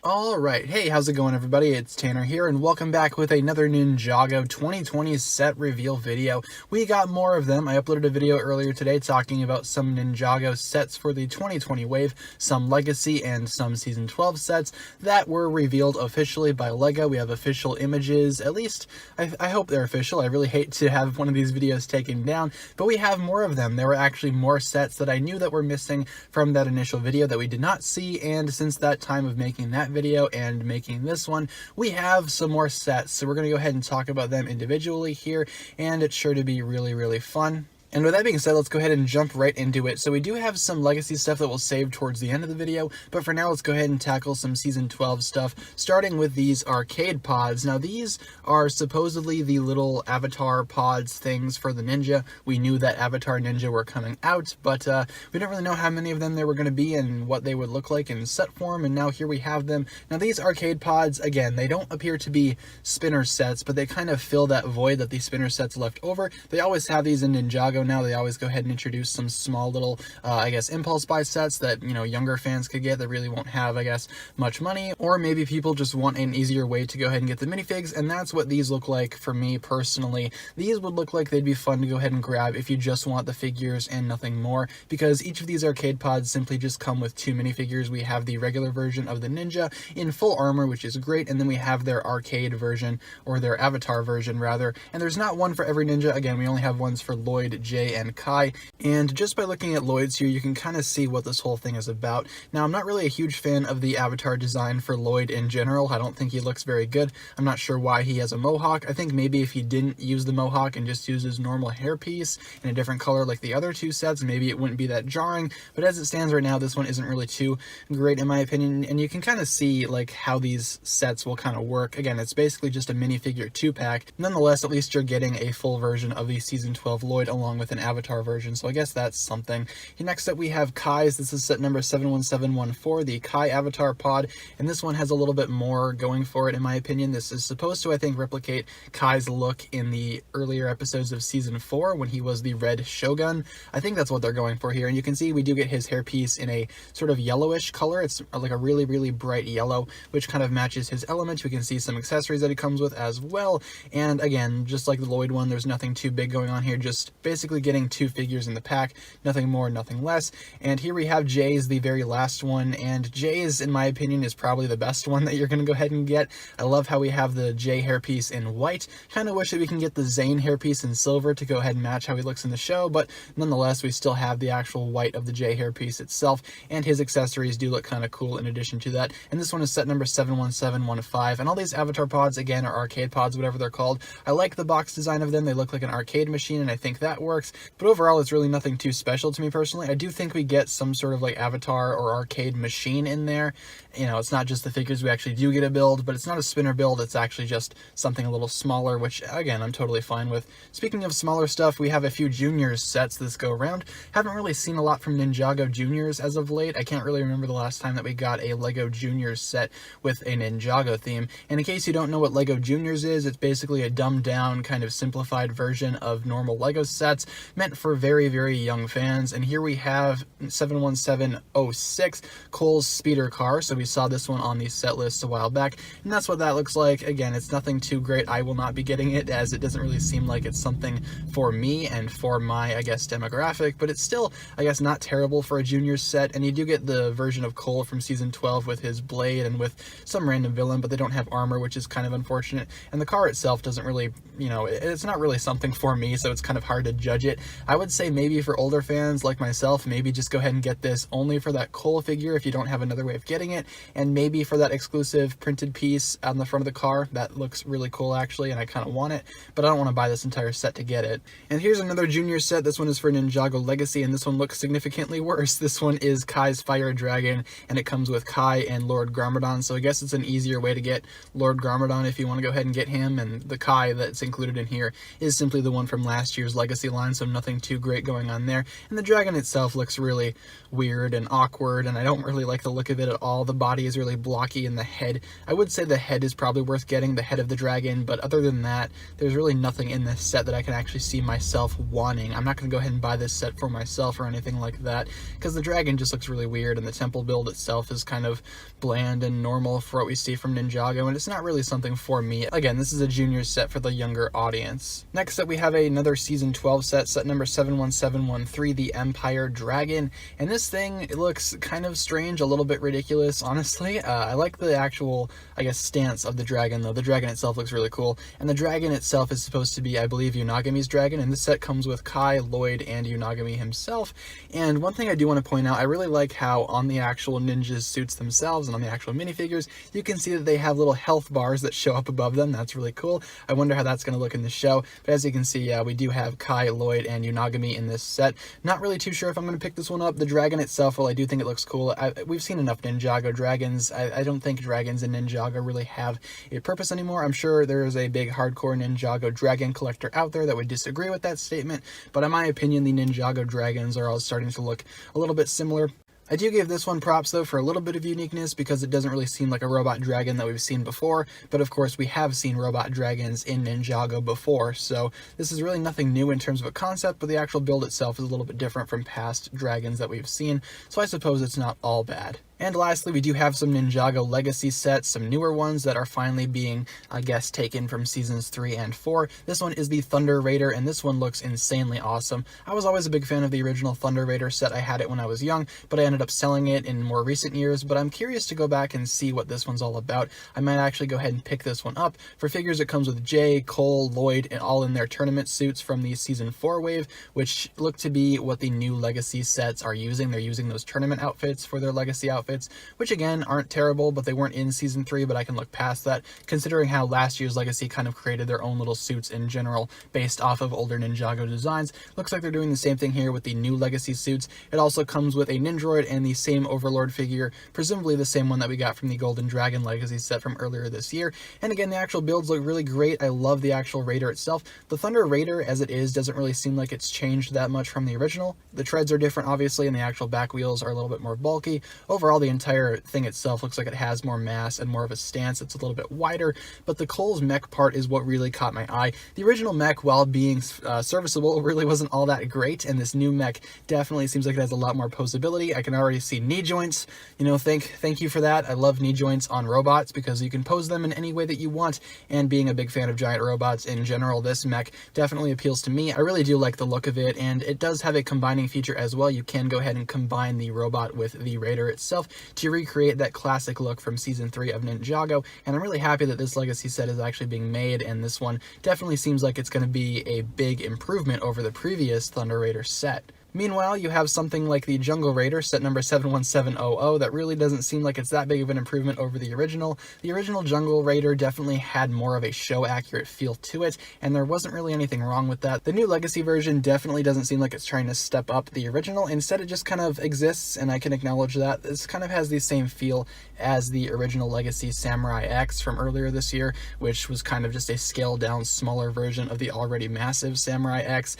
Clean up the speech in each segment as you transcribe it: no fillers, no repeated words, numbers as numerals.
Alright, hey, how's it going everybody? It's Tanner here, and welcome back with another Ninjago 2020 set reveal video. We got more of them. I uploaded a video earlier today talking about some Ninjago sets for the 2020 wave, some Legacy and some Season 12 sets that were revealed officially by LEGO. We have official images, at least I hope they're official. I really hate to have one of these videos taken down, but we have more of them. There were actually more sets that I knew that were missing from that initial video that we did not see, and since that time of making that video and making this one, we have some more sets, so we're going to go ahead and talk about them individually here, and it's sure to be really fun. And with that being said, let's go ahead and jump right into it. So we do have some Legacy stuff that we'll save towards the end of the video, but for now let's go ahead and tackle some Season 12 stuff, starting with these arcade pods. Now these are supposedly the little avatar pods things for the Ninja. We knew that Avatar Ninja were coming out, but we don't really know how many of them there were going to be and what they would look like in set form, and now here we have them. Now these arcade pods, again, they don't appear to be spinner sets, but they kind of fill that void that these spinner sets left over. They always have these in Ninjago. Now they always go ahead and introduce some small little, I guess, impulse buy sets that, you know, younger fans could get that really won't have, I guess, much money, or maybe people just want an easier way to go ahead and get the minifigs, and that's what these look like for me personally. These would look like they'd be fun to go ahead and grab if you just want the figures and nothing more, because each of these arcade pods simply just come with two minifigures. We have the regular version of the Ninja in full armor, which is great, and then we have their arcade version, or their avatar version rather, and there's not one for every Ninja. Again, we only have ones for Lloyd, Jay, and Kai, and just by looking at Lloyd's here, you can kind of see what this whole thing is about. Now, I'm not really a huge fan of the avatar design for Lloyd in general. I don't think he looks very good. I'm not sure why he has a mohawk. I think maybe if he didn't use the mohawk and just used his normal hairpiece in a different color like the other two sets, maybe it wouldn't be that jarring, but as it stands right now, this one isn't really too great in my opinion, and you can kind of see like how these sets will kind of work. Again, it's basically just a minifigure 2-pack. Nonetheless, at least you're getting a full version of the Season 12 Lloyd along with an avatar version, so I guess that's something. Next up we have Kai's. This is set number 71714, the Kai avatar pod, and this one has a little bit more going for it in my opinion. This is supposed to, I think, replicate Kai's look in the earlier episodes of Season 4 when he was the red Shogun. I think that's what they're going for here, and you can see we do get his hairpiece in a sort of yellowish color. It's like a really bright yellow, which kind of matches his element. We can see some accessories that he comes with as well, and again, just like the Lloyd one, there's nothing too big going on here, just basically getting two figures in the pack, nothing more, nothing less. And here we have Jay's, the very last one, and Jay's, in my opinion, is probably the best one that you're going to go ahead and get. I love how we have the Jay hairpiece in white. Kind of wish that we can get the Zane hairpiece in silver to go ahead and match how he looks in the show, but nonetheless, we still have the actual white of the Jay hairpiece itself, and his accessories do look kind of cool in addition to that. And this one is set number 71715, and all these avatar pods, again, are arcade pods, whatever they're called. I like the box design of them. They look like an arcade machine, and I think that works, but overall, it's really nothing too special to me personally. I do think we get some sort of like avatar or arcade machine in there. You know, it's not just the figures, we actually do get a build, but it's not a spinner build, it's actually just something a little smaller, which again, I'm totally fine with. Speaking of smaller stuff, we have a few Juniors sets this go around. Haven't really seen a lot from Ninjago Juniors as of late. I can't really remember the last time that we got a LEGO Juniors set with a Ninjago theme. And in case you don't know what LEGO Juniors is, it's basically a dumbed down, kind of simplified version of normal LEGO sets, meant for very young fans. And here we have 71706, Cole's speeder car. So we saw this one on the set list a while back, and that's what that looks like. Again, it's nothing too great. I will not be getting it, as it doesn't really seem like it's something for me and for my, I guess, demographic, but it's still, I guess, not terrible for a junior set. And you do get the version of Cole from Season 12 with his blade and with some random villain, but they don't have armor, which is kind of unfortunate. And the car itself doesn't really, you know, it's not really something for me, so it's kind of hard to judge it. I would say maybe for older fans like myself, maybe just go ahead and get this only for that Cole figure if you don't have another way of getting it, and maybe for that exclusive printed piece on the front of the car. That looks really cool actually, and I kind of want it, but I don't want to buy this entire set to get it. And here's another junior set. This one is for Ninjago Legacy, and this one looks significantly worse. This one is Kai's Fire Dragon, and it comes with Kai and Lord Garmadon, so I guess it's an easier way to get Lord Garmadon if you want to go ahead and get him, and the Kai that's included in here is simply the one from last year's Legacy line, so nothing too great going on there. And the dragon itself looks really weird and awkward, and I don't really like the look of it at all. The body is really blocky, and the head, I would say the head is probably worth getting, the head of the dragon, but other than that, there's really nothing in this set that I can actually see myself wanting. I'm not going to go ahead and buy this set for myself or anything like that, because the dragon just looks really weird, and the temple build itself is kind of bland and normal for what we see from Ninjago, and it's not really something for me. Again, this is a junior set for the younger audience. Next up, we have another Season 12 set number 71713, the Empire Dragon, and this thing, it looks kind of strange, a little bit ridiculous, honestly. I like the actual, I guess, stance of the dragon, though. The dragon itself looks really cool, and the dragon itself is supposed to be, I believe, Unagami's dragon, and this set comes with Kai, Lloyd, and Unagami himself. And one thing I do want to point out, I really like how on the actual ninjas suits themselves and on the actual minifigures, you can see that they have little health bars that show up above them. That's really cool. I wonder how that's going to look in the show, but as you can see, yeah, we do have Kai, Lloyd, and Unagami in this set. Not really too sure if I'm going to pick this one up. The dragon itself, well, I do think it looks cool. We've seen enough Ninjago dragons. I don't think dragons in Ninjago really have a purpose anymore. I'm sure there is a big hardcore Ninjago dragon collector out there that would disagree with that statement, but in my opinion, the Ninjago dragons are all starting to look a little bit similar. I do give this one props, though, for a little bit of uniqueness, because it doesn't really seem like a robot dragon that we've seen before, but of course we have seen robot dragons in Ninjago before, so this is really nothing new in terms of a concept, but the actual build itself is a little bit different from past dragons that we've seen, so I suppose it's not all bad. And lastly, we do have some Ninjago Legacy sets, some newer ones that are finally being, I guess, taken from Seasons 3 and 4. This one is the Thunder Raider, and this one looks insanely awesome. I was always a big fan of the original Thunder Raider set. I had it when I was young, but I ended up selling it in more recent years, but I'm curious to go back and see what this one's all about. I might actually go ahead and pick this one up. For figures, it comes with Jay, Cole, Lloyd, and all in their tournament suits from the Season 4 wave, which look to be what the new Legacy sets are using. They're using those tournament outfits for their Legacy outfits, which again aren't terrible, but they weren't in Season 3, but I can look past that, considering how last year's Legacy kind of created their own little suits in general based off of older Ninjago designs. Looks like they're doing the same thing here with the new Legacy suits. It also comes with a Nindroid and the same Overlord figure, presumably the same one that we got from the Golden Dragon Legacy set from earlier this year. And again, the actual builds look really great. I love the actual Raider itself. The Thunder Raider, as it is, doesn't really seem like it's changed that much from the original. The treads are different, obviously, and the actual back wheels are a little bit more bulky. Overall, the entire thing itself looks like it has more mass and more of a stance. It's a little bit wider, but the Cole's mech part is what really caught my eye. The original mech, while being serviceable, really wasn't all that great, and this new mech definitely seems like it has a lot more posability. I can already see knee joints. You know, thank you for that. I love knee joints on robots because you can pose them in any way that you want, and being a big fan of giant robots in general, this mech definitely appeals to me. I really do like the look of it, and it does have a combining feature as well. You can go ahead and combine the robot with the Raider itself to recreate that classic look from Season 3 of Ninjago, and I'm really happy that this Legacy set is actually being made, and this one definitely seems like it's going to be a big improvement over the previous Thunder Raider set. Meanwhile, you have something like the Jungle Raider, set number 71700, that really doesn't seem like it's that big of an improvement over the original. The original Jungle Raider definitely had more of a show-accurate feel to it, and there wasn't really anything wrong with that. The new Legacy version definitely doesn't seem like it's trying to step up the original. Instead, it just kind of exists, and I can acknowledge that. This kind of has the same feel as the original Legacy Samurai X from earlier this year, which was kind of just a scaled-down, smaller version of the already massive Samurai X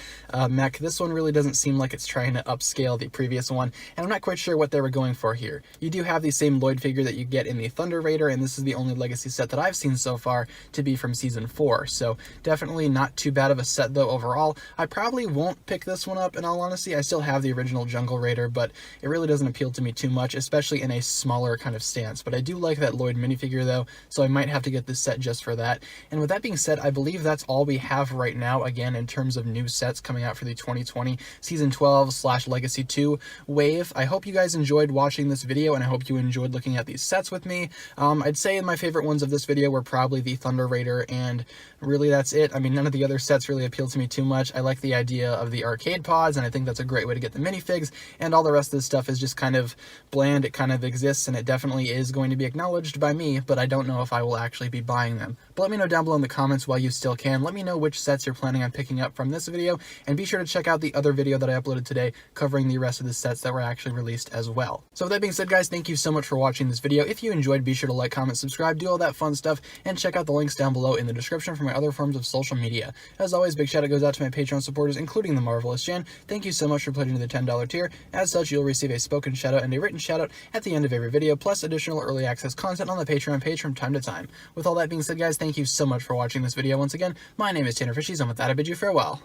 mech. This one really doesn't seem like it's trying to upscale the previous one, and I'm not quite sure what they were going for here. You do have the same Lloyd figure that you get in the Thunder Raider, and this is the only Legacy set that I've seen so far to be from Season 4, so definitely not too bad of a set though overall. I probably won't pick this one up in all honesty. I still have the original Jungle Raider, but it really doesn't appeal to me too much, especially in a smaller kind of stance. But I do like that Lloyd minifigure though, so I might have to get this set just for that. And with that being said, I believe that's all we have right now, again, in terms of new sets coming out for the 2020 Season 12/Legacy 2 wave. I hope you guys enjoyed watching this video, and I hope you enjoyed looking at these sets with me. I'd say my favorite ones of this video were probably the Thunder Raider, and really that's it. I mean, none of the other sets really appealed to me too much. I like the idea of the arcade pods, and I think that's a great way to get the minifigs, and all the rest of this stuff is just kind of bland. It kind of exists, and it definitely is going to be acknowledged by me, but I don't know if I will actually be buying them. But let me know down below in the comments while you still can. Let me know which sets you're planning on picking up from this video, and be sure to check out the other video that I uploaded today covering the rest of the sets that were actually released as well. So with that being said, guys, thank you so much for watching this video. If you enjoyed, be sure to like, comment, subscribe, do all that fun stuff, and check out the links down below in the description for my other forms of social media. As always, big shout out goes out to my Patreon supporters, including the Marvelous Jan. Thank you so much for pledging to the $10 tier. As such, you'll receive a spoken shout out and a written shout out at the end of every video, plus additional early access content on the Patreon page from time to time. With all that being said, guys, thank you so much for watching this video once again. My name is TannerFishies, and with that, I bid you farewell.